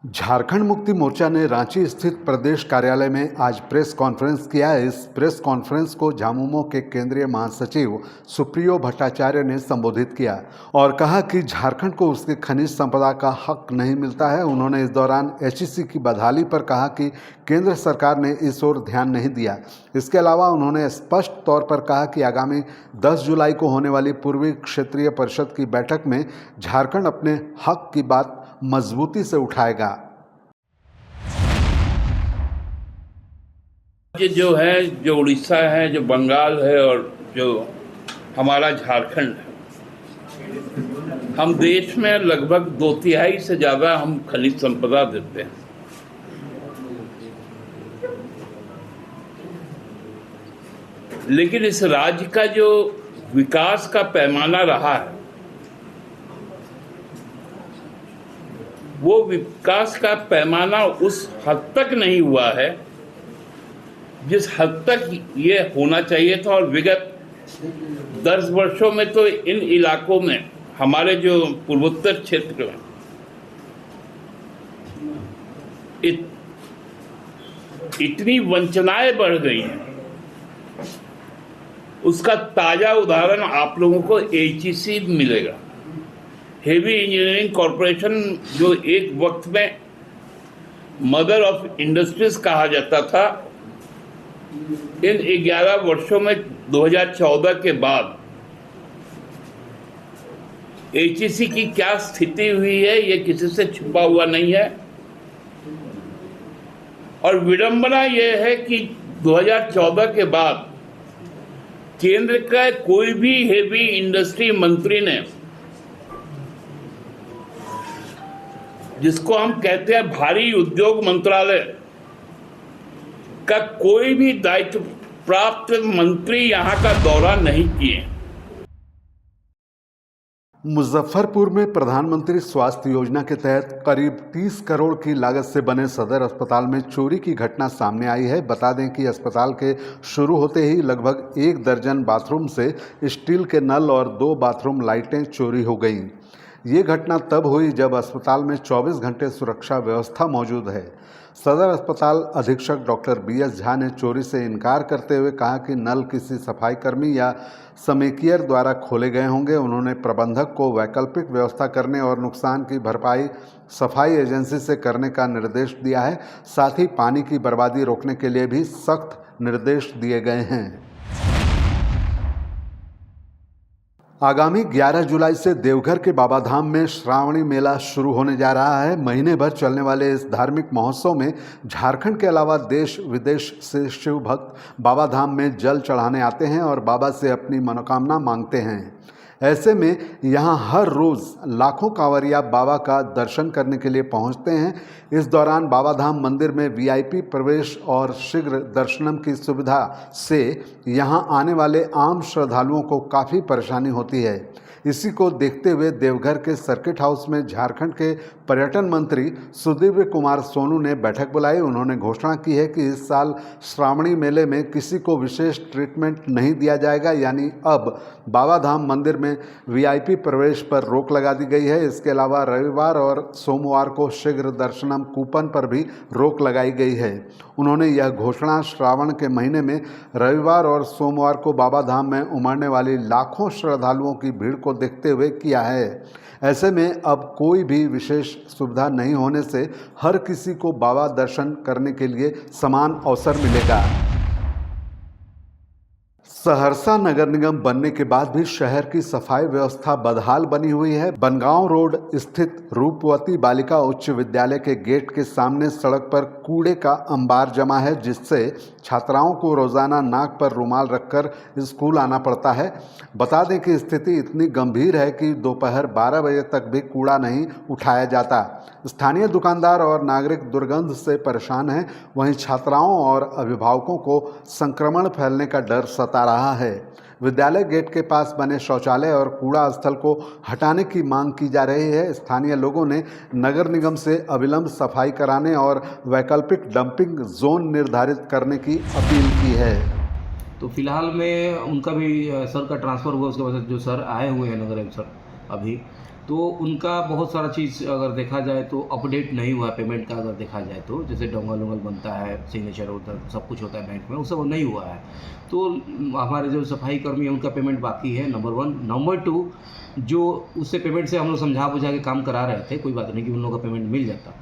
झारखंड मुक्ति मोर्चा ने रांची स्थित प्रदेश कार्यालय में आज प्रेस कॉन्फ्रेंस किया। इस प्रेस कॉन्फ्रेंस को झामुमो के केंद्रीय महासचिव सुप्रियो भट्टाचार्य ने संबोधित किया और कहा कि झारखंड को उसके खनिज संपदा का हक नहीं मिलता है। उन्होंने इस दौरान एचईसी की बदहाली पर कहा कि केंद्र सरकार ने इस ओर ध्यान नहीं दिया। इसके अलावा उन्होंने स्पष्ट तौर पर कहा कि आगामी 10 जुलाई को होने वाली पूर्वी क्षेत्रीय परिषद की बैठक में झारखंड अपने हक की बात मजबूती से उठाएगा। ये जो है, जो उड़ीसा है, जो बंगाल है और जो हमारा झारखंड है, हम देश में लगभग 2/3 से ज़्यादा हम खनिज संपदा देते हैं। लेकिन इस राज्य का जो विकास का पैमाना रहा है, वो विकास का पैमाना उस हद तक नहीं हुआ है जिस हद तक ये होना चाहिए था। और विगत 10 वर्षों में तो इन इलाकों में, हमारे जो पूर्वोत्तर क्षेत्र में, इतनी वंचनाएं बढ़ गई हैं। उसका ताजा उदाहरण आप लोगों को एचईसी मिलेगा। हेवी इंजीनियरिंग कॉरपोरेशन, जो एक वक्त में मदर ऑफ इंडस्ट्रीज कहा जाता था, इन 11 वर्षों में 2014 के बाद एचईसी की क्या स्थिति हुई है, ये किसी से छुपा हुआ नहीं है। और विडंबना यह है कि 2014 के बाद केंद्र का कोई भी हेवी इंडस्ट्री मंत्री ने, जिसको हम कहते हैं भारी उद्योग मंत्रालय का, कोई भी दायित्व प्राप्त मंत्री यहां का दौरा नहीं किए। मुजफ्फरपुर में प्रधानमंत्री स्वास्थ्य योजना के तहत करीब 30 करोड़ की लागत से बने सदर अस्पताल में चोरी की घटना सामने आई है। बता दें कि अस्पताल के शुरू होते ही लगभग 1 दर्जन बाथरूम से स्टील के नल और 2 बाथरूम लाइटें चोरी हो गईं। ये घटना तब हुई जब अस्पताल में 24 घंटे सुरक्षा व्यवस्था मौजूद है। सदर अस्पताल अधीक्षक डॉक्टर BS झा ने चोरी से इनकार करते हुए कहा कि नल किसी सफाई कर्मी या समेकियर द्वारा खोले गए होंगे। उन्होंने प्रबंधक को वैकल्पिक व्यवस्था करने और नुकसान की भरपाई सफाई एजेंसी से करने का निर्देश दिया है। साथ ही पानी की बर्बादी रोकने के लिए भी सख्त निर्देश दिए गए हैं। आगामी 11 जुलाई से देवघर के बाबा धाम में श्रावणी मेला शुरू होने जा रहा है। महीने भर चलने वाले इस धार्मिक महोत्सव में झारखंड के अलावा देश विदेश से शिव भक्त बाबा धाम में जल चढ़ाने आते हैं और बाबा से अपनी मनोकामना मांगते हैं। ऐसे में यहाँ हर रोज़ लाखों कांवरिया बाबा का दर्शन करने के लिए पहुँचते हैं। इस दौरान बाबा धाम मंदिर में VIP प्रवेश और शीघ्र दर्शनम की सुविधा से यहाँ आने वाले आम श्रद्धालुओं को काफ़ी परेशानी होती है। इसी को देखते हुए देवघर के सर्किट हाउस में झारखंड के पर्यटन मंत्री सुदीव्य कुमार सोनू ने बैठक बुलाई। उन्होंने घोषणा की है कि इस साल श्रावणी मेले में किसी को विशेष ट्रीटमेंट नहीं दिया जाएगा, यानी अब बाबा धाम मंदिर में VIP प्रवेश पर रोक लगा दी गई है। इसके अलावा रविवार और सोमवार को शीघ्र दर्शनम कूपन पर भी रोक लगाई गई है। उन्होंने यह घोषणा श्रावण के महीने में रविवार और सोमवार को बाबा धाम में उमड़ने वाली लाखों श्रद्धालुओं की भीड़ को देखते हुए किया है। ऐसे में अब कोई भी विशेष सुविधा नहीं होने से हर किसी को बाबा दर्शन करने के लिए समान अवसर मिलेगा। सहरसा नगर निगम बनने के बाद भी शहर की सफाई व्यवस्था बदहाल बनी हुई है। बनगांव रोड स्थित रूपवती बालिका उच्च विद्यालय के गेट के सामने सड़क पर कूड़े का अंबार जमा है, जिससे छात्राओं को रोजाना नाक पर रुमाल रखकर स्कूल आना पड़ता है। बता दें कि स्थिति इतनी गंभीर है कि दोपहर 12 बजे तक भी कूड़ा नहीं उठाया जाता। स्थानीय दुकानदार और नागरिक दुर्गंध से परेशान हैं। वहीं छात्राओं और अभिभावकों को संक्रमण फैलने का डर सता रहा है। विद्यालय गेट के पास बने शौचालय और कूड़ा स्थल को हटाने की मांग की जा रही है। स्थानीय लोगों ने नगर निगम से अविलंब सफाई कराने और वैकल्पिक डंपिंग जोन निर्धारित करने की अपील की है। तो फिलहाल में उनका भी सर का ट्रांसफ़र हुआ, उसके बाद जो सर आए हुए हैं नगर अफसर, अभी। तो उनका बहुत सारा चीज़ अगर देखा जाए तो अपडेट नहीं हुआ पेमेंट का, अगर देखा जाए तो जैसे डोंगल वोंगल बनता है, सिग्नेचर होता है, सब कुछ होता है बैंक में, वो सब नहीं हुआ है। तो हमारे जो सफाई कर्मी हैं उनका पेमेंट बाकी है, नंबर 1। नंबर 2, जो उससे पेमेंट से हम लोग समझा बुझा के काम करा रहे थे, कोई बात नहीं कि उन लोगों का पेमेंट मिल जाता।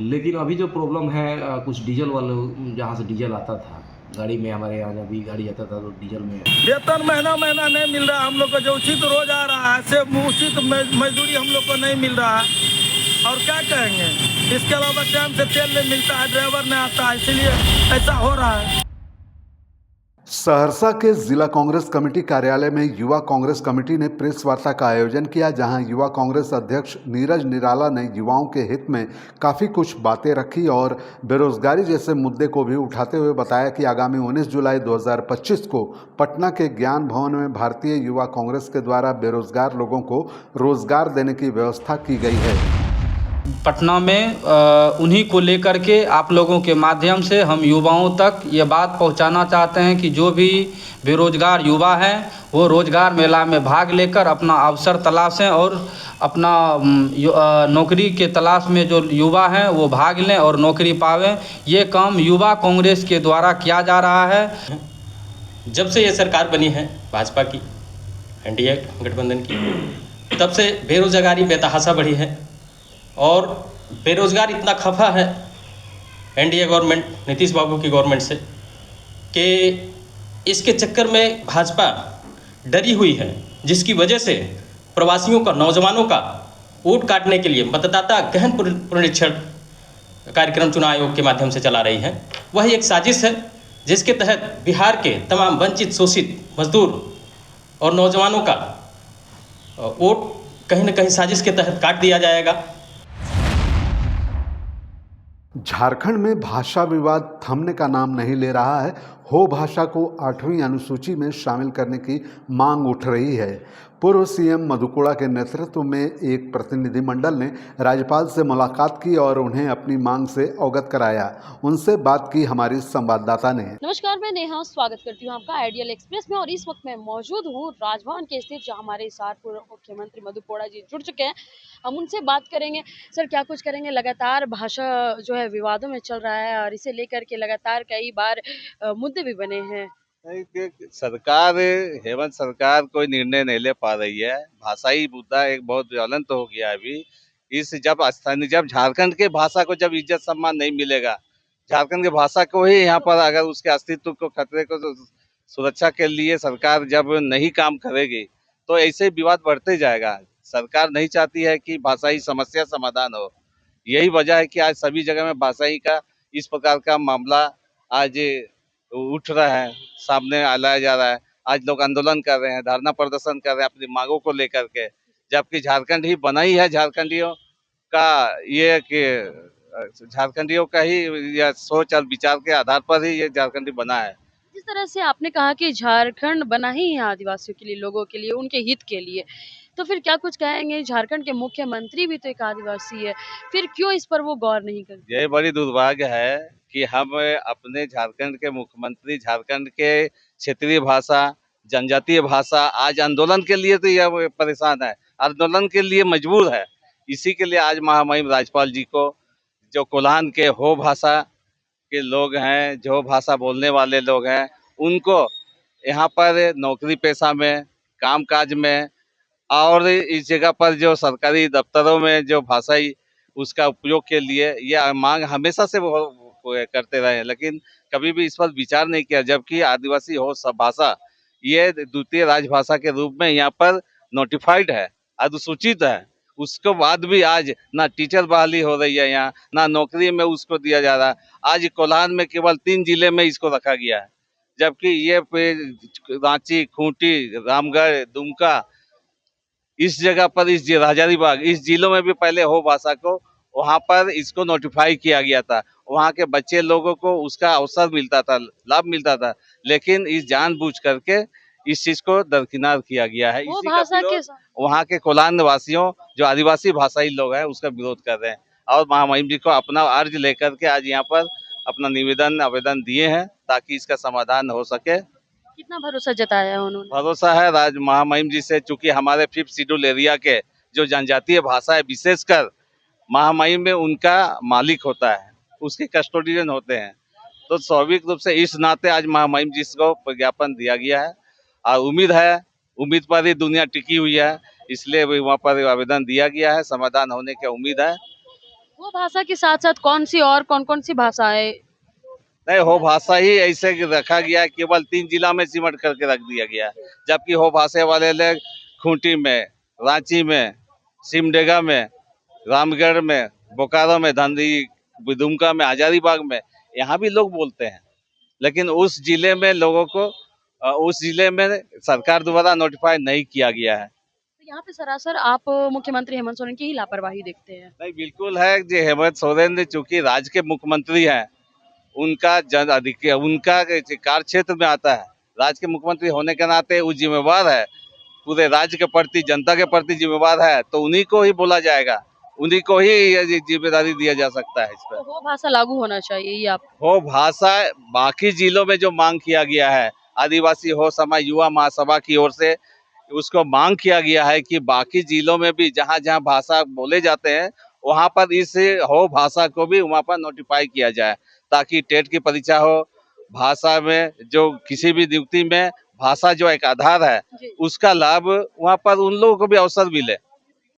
लेकिन अभी जो प्रॉब्लम है कुछ डीजल वाले, जहाँ से डीजल आता था गाड़ी में, हमारे यहाँ जब भी गाड़ी आता था तो डीजल में वेतन महीना महीना नहीं मिल रहा हम लोग को, जो उचित रोज आ रहा है से उचित मजदूरी हम लोग को नहीं मिल रहा है। और क्या कहेंगे, इसके अलावा टाइम से तेल नहीं मिलता है, ड्राइवर नहीं आता है, इसलिए ऐसा हो रहा है। सहरसा के जिला कांग्रेस कमेटी कार्यालय में युवा कांग्रेस कमेटी ने प्रेस वार्ता का आयोजन किया, जहां युवा कांग्रेस अध्यक्ष नीरज निराला ने युवाओं के हित में काफ़ी कुछ बातें रखी और बेरोजगारी जैसे मुद्दे को भी उठाते हुए बताया कि आगामी 19 जुलाई 2025 को पटना के ज्ञान भवन में भारतीय युवा कांग्रेस के द्वारा बेरोजगार लोगों को रोजगार देने की व्यवस्था की गई है। पटना में उन्हीं को लेकर के आप लोगों के माध्यम से हम युवाओं तक ये बात पहुंचाना चाहते हैं कि जो भी बेरोजगार युवा हैं वो रोजगार मेला में भाग लेकर अपना अवसर तलाशें और अपना नौकरी के तलाश में जो युवा हैं वो भाग लें और नौकरी पावें। ये काम युवा कांग्रेस के द्वारा किया जा रहा है। जब से ये सरकार बनी है भाजपा की, एनडीए गठबंधन की, तब से बेरोजगारी बेतहाशा बढ़ी है और बेरोजगार इतना खफा है एनडीए गवर्नमेंट, नीतीश बाबू की गवर्नमेंट से, कि इसके चक्कर में भाजपा डरी हुई है, जिसकी वजह से प्रवासियों का, नौजवानों का वोट काटने के लिए मतदाता गहन पुनरीक्षण कार्यक्रम चुनाव आयोग के माध्यम से चला रही है। वह एक साजिश है जिसके तहत बिहार के तमाम वंचित, शोषित मजदूर और नौजवानों का वोट कहीं न कहीं साजिश के तहत काट दिया जाएगा। झारखंड में भाषा विवाद थमने का नाम नहीं ले रहा है। हो भाषा को 8वीं अनुसूची में शामिल करने की मांग उठ रही है। पूर्व सीएम मधुकोड़ा के नेतृत्व में एक प्रतिनिधिमंडल ने राज्यपाल से मुलाकात की और उन्हें अपनी मांग से अवगत कराया। उनसे बात की हमारी संवाददाता ने। नमस्कार, मैं नेहा स्वागत करती हूँ आपका आइडियल एक्सप्रेस में और इस वक्त मैं मौजूद हूँ राजभवन के स्थित, जहाँ हमारे साथ पूर्व मुख्यमंत्री मधुकोड़ा जी जुड़ चुके हैं। हम उनसे बात करेंगे। सर, क्या कुछ करेंगे? लगातार भाषा जो है विवादों में चल रहा है और इसे लेकर के लगातार कई बार मुद्दे भी बने हैं। सरकार, हेमंत सरकार कोई निर्णय नहीं ले पा रही है। भाषाई मुद्दा एक बहुत ज्वलंत हो गया अभी। जब झारखंड के भाषा को जब इज्जत सम्मान नहीं मिलेगा, झारखंड के भाषा को ही यहाँ पर अगर उसके अस्तित्व को, खतरे को सुरक्षा के लिए सरकार जब नहीं काम करेगी तो ऐसे विवाद बढ़ते जाएगा। सरकार नहीं चाहती है कि भाषाई समस्या समाधान हो। यही वजह है कि आज सभी जगह में भाषाई का इस प्रकार का मामला आज उठ रहा है, सामने लाया जा रहा है। आज लोग आंदोलन कर रहे हैं, धरना प्रदर्शन कर रहे हैं अपनी मांगों को लेकर के, जबकि झारखंड ही बना ही है झारखंडियों का, ये कि झारखंडियों का ही यह सोच और विचार के आधार पर ही ये झारखंडी बना है। जिस तरह से आपने कहा कि झारखंड बना ही है आदिवासियों के लिए, लोगों के लिए, उनके हित के लिए, तो फिर क्या कुछ कहेंगे? झारखंड के मुख्यमंत्री भी तो एक आदिवासी है, फिर क्यों इस पर वो गौर नहीं करते? यही बड़ी दुर्भाग्य है कि हम अपने झारखंड के मुख्यमंत्री झारखंड के क्षेत्रीय भाषा, जनजातीय भाषा, आज आंदोलन के लिए तो यह परेशान है, आंदोलन के लिए मजबूर है। इसी के लिए आज महामहिम राज्यपाल जी को, जो कोल्हान के हो भाषा के लोग हैं, जो भाषा बोलने वाले लोग हैं, उनको यहाँ पर नौकरी पेशा में, कामकाज में और इस जगह पर जो सरकारी दफ्तरों में जो भाषाई उसका उपयोग के लिए यह मांग हमेशा से वो करते रहे, लेकिन कभी भी इस पर विचार नहीं किया। जबकि आदिवासी हो सब भाषा ये द्वितीय राजभाषा के रूप में यहाँ पर नोटिफाइड है, अधिसूचित है। उसके बाद भी आज ना टीचर बहाली हो रही है, यहाँ ना नौकरी में उसको दिया जा रहा है। आज कोल्हान में केवल 3 जिले में इसको रखा गया है, जबकि ये रांची, खूंटी, रामगढ़, दुमका, इस जगह पर, इस हजारीबाग, इस जिलों में भी पहले हो भाषा को वहाँ पर इसको नोटिफाई किया गया था। वहाँ के बच्चे लोगों को उसका अवसर मिलता था, लाभ मिलता था, लेकिन इस जानबूझ करके इस चीज को दरकिनार किया गया है। वो इसी का भाषा के विरोध वहाँ के कोल्हान निवासियों, जो आदिवासी भाषाई लोग हैं, उसका विरोध कर रहे हैं और महामहिम जी को अपना अर्ज लेकर के आज यहाँ पर अपना निवेदन, आवेदन दिए हैं ताकि इसका समाधान हो सके। कितना भरोसा जताया है उन्होंने? भरोसा है महामहिम जी से, चूंकि हमारे 5th शेड्यूल एरिया के जो जनजातीय भाषा है, विशेषकर महामहिम में उनका मालिक होता है, उसके कस्टोडियन होते हैं। तो स्वाभाविक रूप से इस नाते आज महामहिम जी को प्रज्ञापन दिया गया है और उम्मीद पर ही दुनिया टिकी हुई है, इसलिए वहाँ पर आवेदन दिया गया है, समाधान होने की उम्मीद है। वो भाषा के साथ साथ कौन कौन सी भाषा है? नहीं, हो भाषा ही ऐसे रखा गया है, केवल 3 जिला में सिमट करके रख दिया गया है, जबकि हो भाषा वाले लोग खूंटी में, रांची में, सिमडेगा में, रामगढ़ में, बोकारो में, धनदी, दुमका में, हजारीबाग में, यहाँ भी लोग बोलते हैं। लेकिन उस जिले में लोगों को उस जिले में सरकार द्वारा नोटिफाई नहीं किया गया है। तो यहाँ पे सरासर आप मुख्यमंत्री हेमंत सोरेन की ही लापरवाही देखते हैं? नहीं, बिल्कुल है जी। हेमंत सोरेन चूंकि राज्य के मुख्यमंत्री हैं, उनका उनका कार्य क्षेत्र में आता है, राज्य के मुख्यमंत्री होने के नाते वो जिम्मेवार है, पूरे राज्य के प्रति, जनता के प्रति जिम्मेवार है, तो उन्हीं को ही बोला जाएगा, उन्हीं को ही ये जिम्मेदारी दिया जा सकता है। इस पर तो वो भाषा लागू होना चाहिए, ये आप? हो भाषा बाकी जिलों में जो मांग किया गया है, आदिवासी हो समाज युवा महासभा की ओर से उसको मांग किया गया है कि बाकी जिलों में भी जहाँ जहाँ भाषा बोले जाते हैं, वहाँ पर इस हो भाषा को भी वहाँ पर नोटिफाई किया जाए, ताकि टेट की परीक्षा हो, भाषा में जो किसी भी नियुक्ति में भाषा जो एक आधार है, जी। उसका लाभ वहाँ पर उन लोगों को भी अवसर मिले।